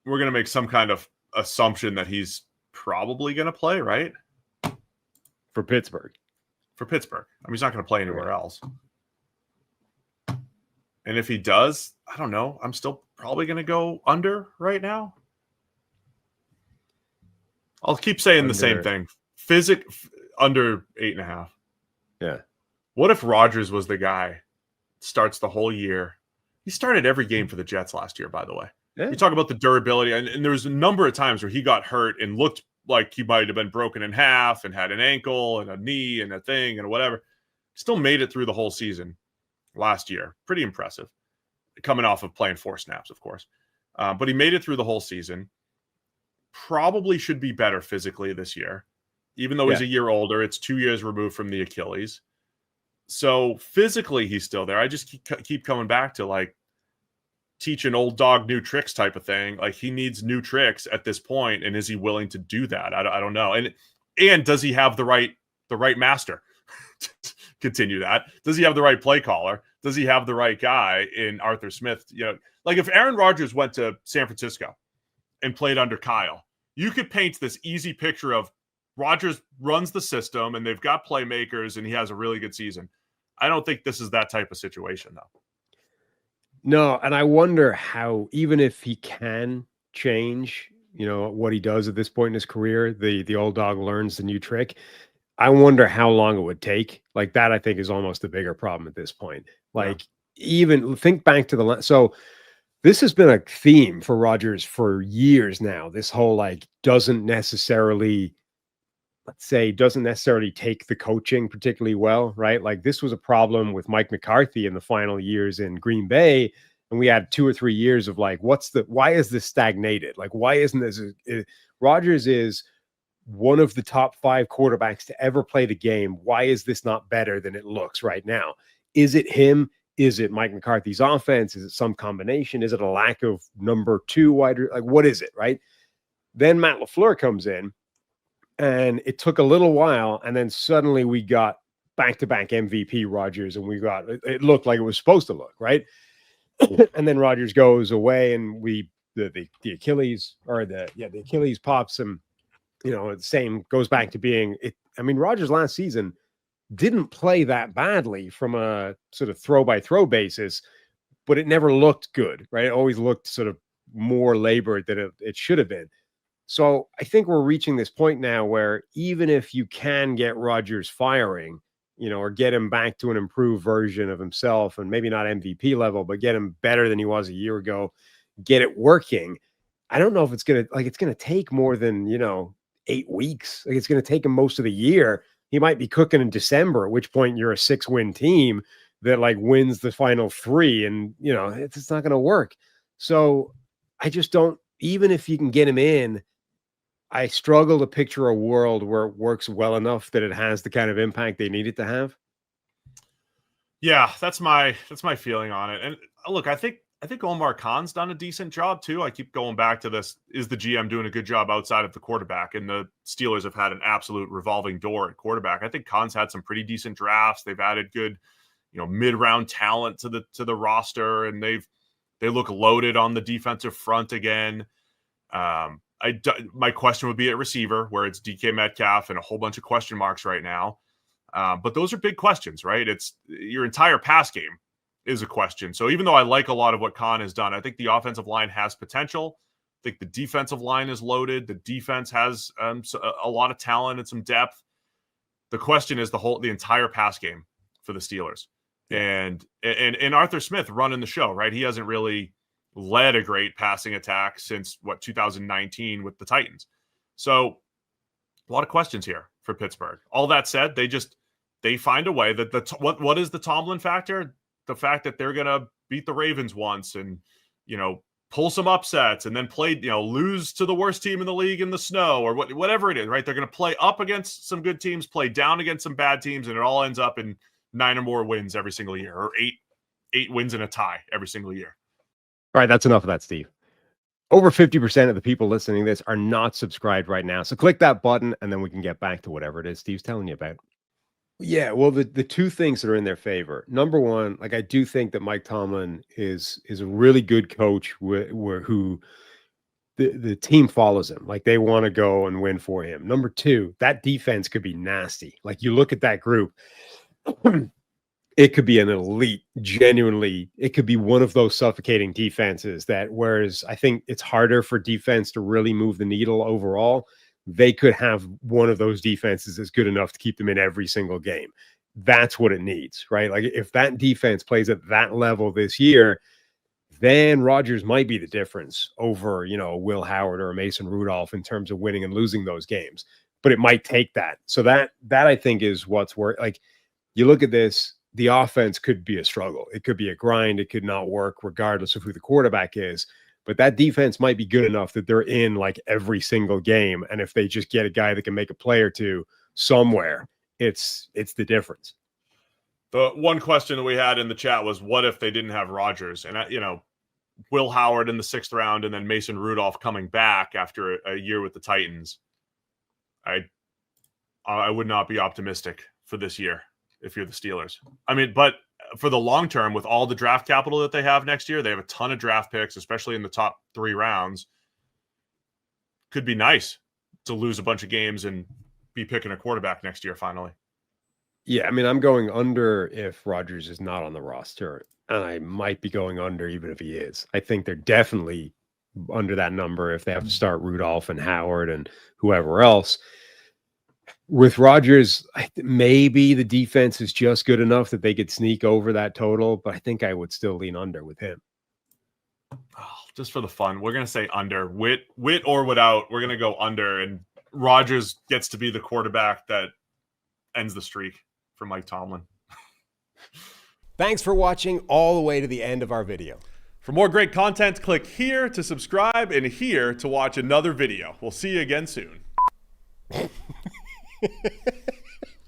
we're going to make some kind of assumption that he's probably going to play, right? For Pittsburgh. For Pittsburgh. I mean, he's not going to play anywhere else. And if he does, I don't know. I'm still probably going to go under right now. I'll keep saying the same thing. Under 8.5. Yeah. What if Rodgers was the guy, starts the whole year? He started every game for the Jets last year, by the way. Yeah. You talk about the durability, and there was a number of times where he got hurt and looked like he might have been broken in half and had an ankle and a knee and a thing and whatever. Still made it through the whole season last year. Pretty impressive. Coming off of playing 4 snaps, of course. But he made it through the whole season. Probably should be better physically this year. Even though he's a year older, it's 2 years removed from the Achilles. So physically, he's still there. I just keep coming back to like teach an old dog new tricks type of thing. Like he needs new tricks at this point, and is he willing to do that? I don't know. And does he have the right master to continue that? Does he have the right play caller? Does he have the right guy in Arthur Smith? You know, like if Aaron Rodgers went to San Francisco and played under Kyle, you could paint this easy picture of Rodgers runs the system and they've got playmakers and he has a really good season. I don't think this is that type of situation, though. No, and I wonder how, even if he can change, you know, what he does at this point in his career, the old dog learns the new trick. I wonder how long it would take. Like that, I think, is almost a bigger problem at this point. Like even think back to so this has been a theme for Rodgers for years now. This whole like doesn't necessarily take the coaching particularly well, right? Like this was a problem with Mike McCarthy in the final years in Green Bay. And we had 2 or 3 years of like, why is this stagnated? Like, why isn't this? Rodgers is one of the top 5 quarterbacks to ever play the game. Why is this not better than it looks right now? Is it him? Is it Mike McCarthy's offense? Is it some combination? Is it a lack of number 2 wider? Like, what is it, right? Then Matt LaFleur comes in, and it took a little while, and then suddenly we got back-to-back MVP Rodgers, and it looked like it was supposed to look, right? And then Rodgers goes away, and the Achilles the Achilles pops, and the same goes back to being it. I mean, Rodgers last season didn't play that badly from a sort of throw-by-throw basis, but it never looked good, right? It always looked sort of more labored than it should have been. So I think we're reaching this point now where even if you can get Rodgers firing, or get him back to an improved version of himself, and maybe not MVP level, but get him better than he was a year ago, get it working. I don't know if it's going to take more than, 8 weeks. Like it's going to take him most of the year. He might be cooking in December, at which point you're a 6-win team that like wins the final 3, and it's not going to work. So I just don't, even if you can get him in, I struggle to picture a world where it works well enough that it has the kind of impact they need it to have. Yeah, that's my feeling on it. And look, I think Omar Khan's done a decent job too. I keep going back to this: is the GM doing a good job outside of the quarterback? And the Steelers have had an absolute revolving door at quarterback. I think Khan's had some pretty decent drafts. They've added good, mid-round talent to the roster, and they look loaded on the defensive front again. My question would be at receiver, where it's DK Metcalf and a whole bunch of question marks right now. But those are big questions, right? It's your entire pass game is a question. So even though I like a lot of what Khan has done, I think the offensive line has potential. I think the defensive line is loaded. The defense has a lot of talent and some depth. The question is the entire pass game for the Steelers. And Arthur Smith running the show, right? He hasn't really led a great passing attack since 2019 with the Titans. So a lot of questions here for Pittsburgh. All that said, they find a way that what is the Tomlin factor? The fact that they're going to beat the Ravens once and, pull some upsets and then play, lose to the worst team in the league in the snow or whatever it is, right? They're going to play up against some good teams, play down against some bad teams, and it all ends up in 9 or more wins every single year, or eight wins and a tie every single year. All right, that's enough of that, Steve. Over 50% of the people listening to this are not subscribed right now. So click that button, and then we can get back to whatever it is Steve's telling you about. Yeah, well, the 2 things that are in their favor. Number one, like I do think that Mike Tomlin is a really good coach who the team follows him. Like they want to go and win for him. Number two, that defense could be nasty. Like you look at that group, it could be an elite, genuinely, it could be one of those suffocating defenses that, whereas I think it's harder for defense to really move the needle overall, they could have one of those defenses that's good enough to keep them in every single game. That's what it needs, right? Like if that defense plays at that level this year, then Rodgers might be the difference over, Will Howard or Mason Rudolph in terms of winning and losing those games. But it might take that. So that I think is what's worth. Like you look at this, the offense could be a struggle. It could be a grind. It could not work regardless of who the quarterback is. But that defense might be good enough that they're in like every single game. And if they just get a guy that can make a play or two somewhere, it's the difference. The one question that we had in the chat was, what if they didn't have Rodgers? And, Will Howard in the 6th round and then Mason Rudolph coming back after a year with the Titans. I would not be optimistic for this year if you're the Steelers. I mean, but for the long term, with all the draft capital that they have next year, they have a ton of draft picks, especially in the top 3 rounds. Could be nice to lose a bunch of games and be picking a quarterback next year finally. Yeah, I mean, I'm going under if Rodgers is not on the roster, and I might be going under even if he is. I think they're definitely under that number if they have to start Rudolph and Howard and whoever else. With Rodgers, maybe the defense is just good enough that they could sneak over that total, but I think I would still lean under with him. Oh, just for the fun, we're going to say under. With or without, we're going to go under, and Rodgers gets to be the quarterback that ends the streak for Mike Tomlin. Thanks for watching all the way to the end of our video. For more great content, click here to subscribe and here to watch another video. We'll see you again soon.